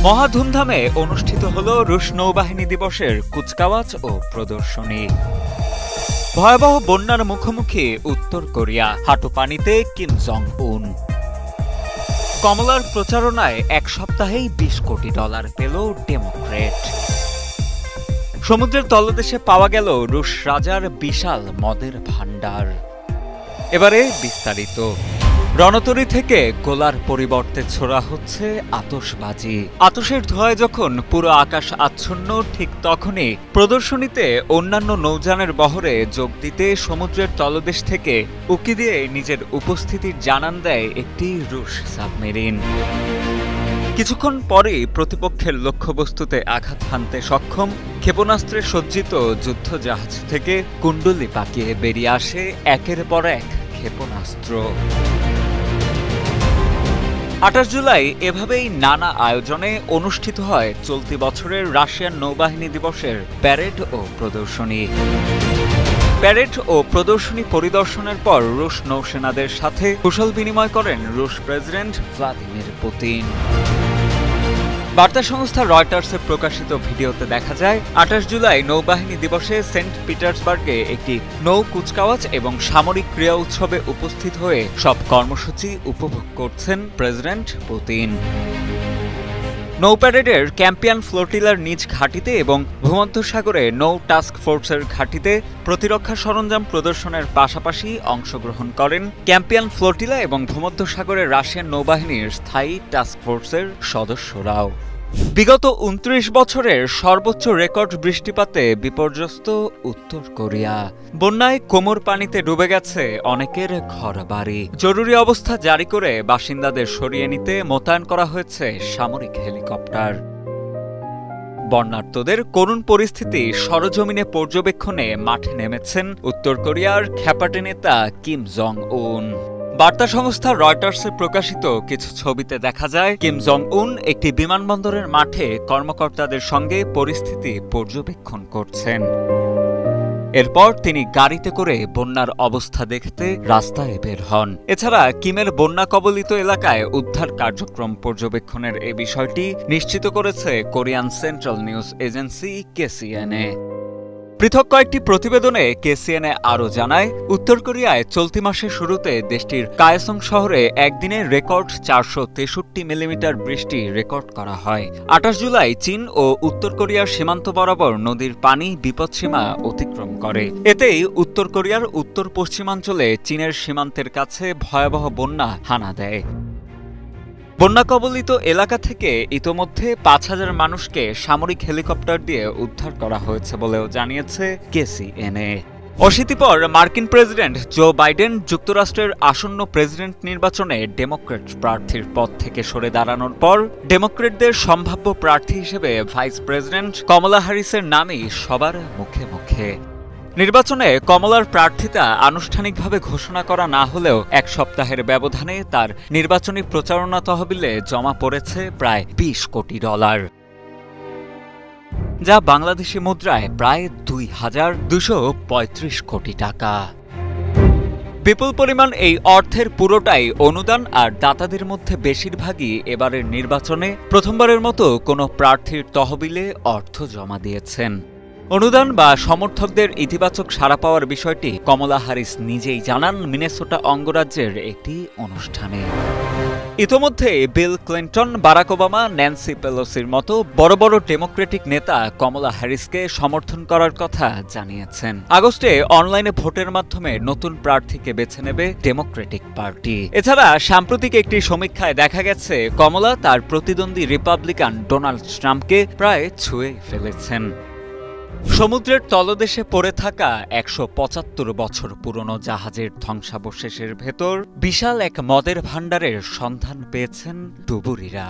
মহা ধুমধামে অনুষ্ঠিত হল রুশ নৌবাহিনী দিবসের কুচকাওয়াজ ও প্রদর্শনী। ভয়াবহ বন্যার মুখোমুখি উত্তর কোরিয়া, হাঁটু পানিতে কিম জং উন। কমলার প্রচারণায় এক সপ্তাহেই $20 কোটি পেল ডেমোক্রেট। সমুদ্রের তলদেশে পাওয়া গেল রুশ রাজার বিশাল মদের ভাণ্ডার। এবারে বিস্তারিত। রণতরী থেকে গোলার পরিবর্তে ছোড়া হচ্ছে আতশবাজি। আতশের ধোঁয়ায় যখন পুরো আকাশ আচ্ছন্ন, ঠিক তখনই প্রদর্শনীতে অন্যান্য নৌযানের বহরে যোগ দিতে সমুদ্রের তলদেশ থেকে উকি দিয়ে নিজের উপস্থিতির জানান দেয় একটি রুশ সাবমেরিন। কিছুক্ষণ পরেই প্রতিপক্ষের লক্ষ্যবস্তুতে আঘাত হানতে সক্ষম ক্ষেপণাস্ত্রে সজ্জিত যুদ্ধজাহাজ থেকে কুণ্ডলি পাকিয়ে বেরিয়ে আসে একের পর এক ক্ষেপণাস্ত্র। 28 জুলাই এভাবেই নানা আয়োজনে অনুষ্ঠিত হয় চলতি বছরের রাশিয়ান নৌবাহিনী দিবসের প্যারেড ও প্রদর্শনী। প্যারেড ও প্রদর্শনী পরিদর্শনের পর রুশ নৌসেনাদের সাথে কুশল বিনিময় করেন রুশ প্রেসিডেন্ট ভ্লাদিমির পুতিন। বার্তা সংস্থা রয়টার্সে প্রকাশিত ভিডিওতে দেখা যায় 28 জুলাই নৌবাহিনী দিবসে সেন্ট পিটার্সবার্গে একটি নৌ কুচকাওয়াজ এবং সামরিক ক্রীড়া উৎসবে উপস্থিত হয়ে সব কর্মসূচি উপভোগ করছেন প্রেসিডেন্ট পুতিন। নৌ প্যারেডের ক্যাম্পিয়ান ফ্লোটিলার নিজ ঘাঁটিতে এবং ভূমধ্যসাগরে নৌ টাস্ক ফোর্সের ঘাঁটিতে প্রতিরক্ষা সরঞ্জাম প্রদর্শনের পাশাপাশি অংশগ্রহণ করেন ক্যাম্পিয়ান ফ্লোটিলা এবং ভূমধ্যসাগরের রাশিয়ান নৌবাহিনীর স্থায়ী টাস্ক ফোর্সের সদস্যরাও। বিগত 29 বছরের সর্বোচ্চ রেকর্ড বৃষ্টিপাতে বিপর্যস্ত উত্তর কোরিয়া। বন্যায় কোমর পানিতে ডুবে গেছে অনেকের ঘরবাড়ি। জরুরি অবস্থা জারি করে বাসিন্দাদের সরিয়ে নিতে মোতায়েন করা হয়েছে সামরিক হেলিকপ্টার। বন্যার্তদের করুণ পরিস্থিতি সরজমিনে পর্যবেক্ষণে মাঠে নেমেছেন উত্তর কোরিয়ার খ্যাপাটে নেতা কিম জং উন। বার্তা সংস্থা রয়টার্সে প্রকাশিত কিছু ছবিতে দেখা যায় কিম জং উন একটি বিমানবন্দরের মাঠে কর্মকর্তাদের সঙ্গে পরিস্থিতি পর্যবেক্ষণ করছেন। এরপর তিনি গাড়িতে করে বন্যার অবস্থা দেখতে রাস্তায় বের হন। এছাড়া কিমের বন্যা কবলিত এলাকায় উদ্ধার কার্যক্রম পর্যবেক্ষণের এ বিষয়টি নিশ্চিত করেছে Korean central news agency KCNA। পৃথক কয়েকটি প্রতিবেদনে KCNA আরও জানায়, উত্তর কোরিয়ায় চলতি মাসের শুরুতে দেশটির কায়সং শহরে একদিনে রেকর্ড 463 মিলিমিটার বৃষ্টি রেকর্ড করা হয়। 28 জুলাই চীন ও উত্তর কোরিয়ার সীমান্ত বরাবর নদীর পানি বিপদসীমা অতিক্রম করে। এতেই উত্তর কোরিয়ার উত্তর পশ্চিমাঞ্চলে চীনের সীমান্তের কাছে ভয়াবহ বন্যা হানা দেয়। বন্যা কবলিত এলাকা থেকে ইতোমধ্যে 5000 মানুষকে সামরিক হেলিকপ্টার দিয়ে উদ্ধার করা হয়েছে বলেও জানিয়েছে KCNA। অশীতিপর মার্কিন প্রেসিডেন্ট জো বাইডেন যুক্তরাষ্ট্রের আসন্ন প্রেসিডেন্ট নির্বাচনে ডেমোক্রেট প্রার্থীর পদ থেকে সরে দাঁড়ানোর পর ডেমোক্রেটদের সম্ভাব্য প্রার্থী হিসেবে ভাইস প্রেসিডেন্ট কমলা হ্যারিসের নামই সবার মুখে মুখে। নির্বাচনে কমলার প্রার্থিতা আনুষ্ঠানিকভাবে ঘোষণা করা না হলেও এক সপ্তাহের ব্যবধানে তার নির্বাচনী প্রচারণা তহবিলে জমা পড়েছে প্রায় $20 কোটি, যা বাংলাদেশি মুদ্রায় প্রায় 2235 কোটি টাকা। বিপুল পরিমাণ এই অর্থের পুরোটাই অনুদান, আর দাতাদের মধ্যে বেশিরভাগই এবারের নির্বাচনে প্রথমবারের মতো কোনো প্রার্থীর তহবিলে অর্থ জমা দিয়েছেন। অনুদান বা সমর্থকদের ইতিবাচক সাড়া পাওয়ার বিষয়টি কমলা হ্যারিস নিজেই জানান মিনেসোটা অঙ্গরাজ্যের একটি অনুষ্ঠানে। ইতোমধ্যে Bill Clinton, Barack Obama, Nancy পেলোসির মতো বড় বড় ডেমোক্রেটিক নেতা কমলা হ্যারিসকে সমর্থন করার কথা জানিয়েছেন। আগস্টে অনলাইনে ভোটের মাধ্যমে নতুন প্রার্থীকে বেছে নেবে ডেমোক্রেটিক পার্টি। এছাড়া সাম্প্রতিক একটি সমীক্ষায় দেখা গেছে কমলা তার প্রতিদ্বন্দ্বী রিপাবলিকান ডোনাল্ড ট্রাম্পকে প্রায় ছুঁয়ে ফেলেছেন। সমুদ্রের তলদেশে পড়ে থাকা 175 বছর পুরনো জাহাজের ধ্বংসাবশেষের ভেতর বিশাল এক মদের ভাণ্ডারের সন্ধান পেয়েছেন ডুবুরিরা।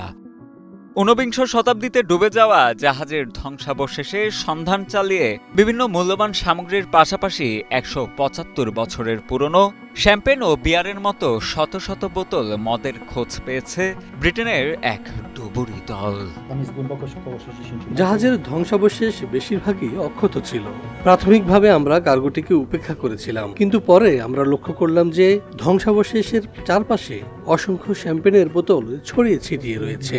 19বিংশ শতাব্দীতে ডুবে যাওয়া জাহাজের ধ্বংসাবশেষে সন্ধান চালিয়ে বিভিন্ন মূল্যবান সামগ্রীর পাশাপাশি 175 বছরের পুরনো শ্যাম্পেন ও বিয়ারের মতো শত শত বোতল মদের খোঁজ পেয়েছে ব্রিটেনের এক ডুবুরি দল। জাহাজের ধ্বংসাবশেষ বেশিরভাগই অক্ষত ছিল। প্রাথমিকভাবে আমরা কার্গোটিকে উপেক্ষা করেছিলাম, কিন্তু পরে আমরা লক্ষ্য করলাম যে ধ্বংসাবশেষের চারপাশে অসংখ্য শ্যাম্পেনের বোতল ছড়িয়ে ছিটিয়ে রয়েছে।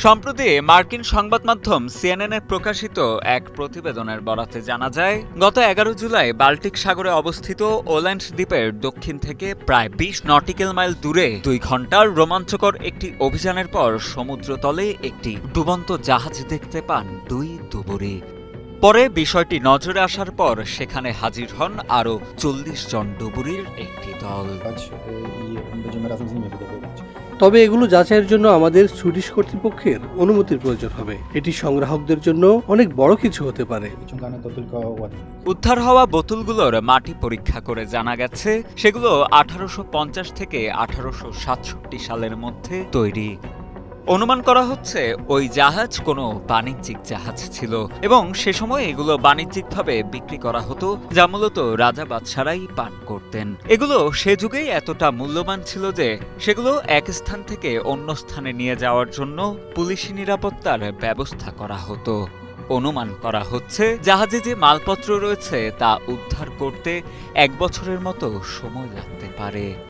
সম্প্রতি মার্কিন সংবাদ মাধ্যম সিএনএন প্রকাশিত এক প্রতিবেদনের বরাতে জানা যায়, গত 11 জুলাই বাল্টিক সাগরে অবস্থিত ওল্যান্ড দ্বীপের দক্ষিণ থেকে প্রায় 20 নটিক্যাল মাইল দূরে 2 ঘন্টার রোমাঞ্চকর একটি অভিযানের পর সমুদ্রতলে একটি ডুবন্ত জাহাজ দেখতে পান 2 ডুবুরি। পরে বিষয়টি নজরে আসার পর সেখানে হাজির হন আরও 40 জন ডুবুরির একটি দল। তবে এগুলো যাচাইয়ের জন্য আমাদের সুইডিশ কর্তৃপক্ষের অনুমতির প্রয়োজন হবে। এটি সংগ্রাহকদের জন্য অনেক বড় কিছু হতে পারে। উদ্ধার হওয়া বোতলগুলোর মাটি পরীক্ষা করে জানা গেছে সেগুলো 1850 থেকে 1867 সালের মধ্যে তৈরি। অনুমান করা হচ্ছে ওই জাহাজ কোনো বাণিজ্যিক জাহাজ ছিল এবং সে সময় এগুলো বাণিজ্যিকভাবে বিক্রি করা হতো, যা মূলত রাজা বাদশারাই পান করতেন। এগুলো সে যুগেই এতটা মূল্যবান ছিল যে সেগুলো এক স্থান থেকে অন্য স্থানে নিয়ে যাওয়ার জন্য পুলিশি নিরাপত্তার ব্যবস্থা করা হতো। অনুমান করা হচ্ছে জাহাজে যে মালপত্র রয়েছে তা উদ্ধার করতে 1 বছরের মতো সময় লাগতে পারে।